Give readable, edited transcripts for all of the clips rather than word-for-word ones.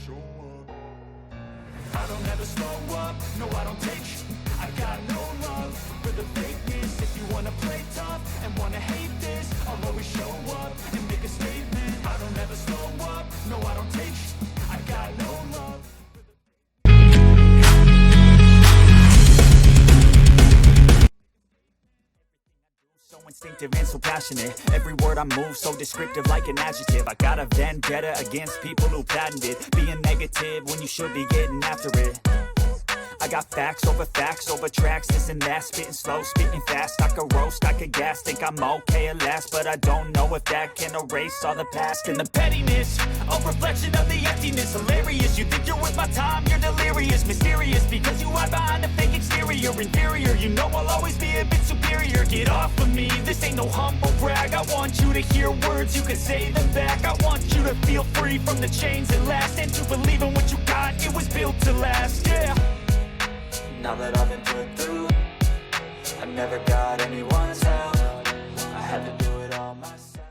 I don't ever slow up, no I don't take sh**. I got no love for the fakeness. If you wanna play tough and wanna hate this, I'll always show up and make a statement. I don't ever slow up, no I don't take sh**. I got no love. So instinctive and so passionate. Every word I move so descriptive like an adjective. I got a vendetta against people who patented being negative when you should be getting after it. I got facts over tracks, this and that. Spitting slow, spitting fast. I could roast, I could gas. Think I'm okay at last, but I don't know if that can erase all the past. And the pettiness, a reflection of the emptiness. Hilarious, you think you're worth my time, you're delirious. Mysterious, because you hide behind a fake exterior. Inferior, you know I'll always be a bit superior. Get off of me, this ain't no humble brag. I want you to hear words, you can say them back. I want you to feel free from the chains that last, and to believe in what you got, it was built to last, yeah. Now that I've been put through, I never got anyone's help. I had to do it all myself.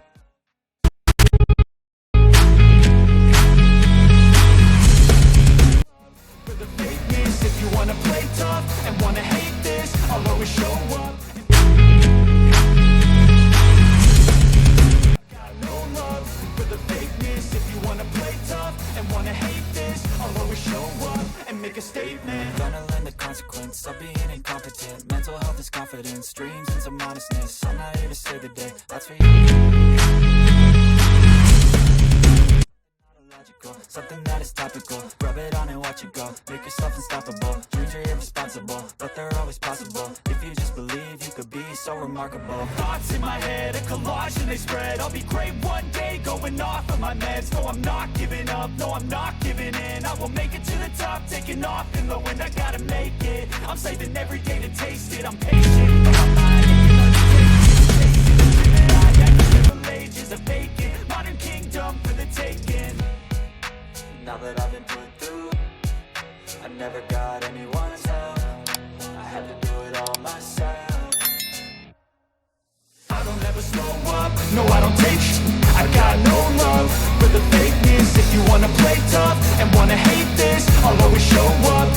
For the fakeness, if you wanna play tough and wanna hate this, I'll always show up. Got no love for the fakeness. If you wanna play tough and wanna hate this, I'll always show up and make a statement. Gonna learn the consequence of being incompetent. Mental health is confidence, dreams and some honestness. I'm not here to save the day, that's for you. Logical, something that is topical. Rub it on and watch it go. Make yourself unstoppable. Dreams are irresponsible, but they're always possible. If you just believe, you could be so remarkable. Thoughts in my head, a collage and they spread. I'll be great one day, going off of my meds. No, I'm not giving up, no, I'm not giving in. I will make it to the top, taking off in the wind. I gotta make it, I'm saving every day to taste it. I'm patient, but my mind ain't gonna take it. The Middle Ages are vacant, modern kingdom for the taking. Now that I've been put through, I never got anyone's help. I had to do it all myself. I don't ever slow up, no I don't take sh**. I got no love for the fakeness. If you wanna play tough and wanna hate this, I'll always show up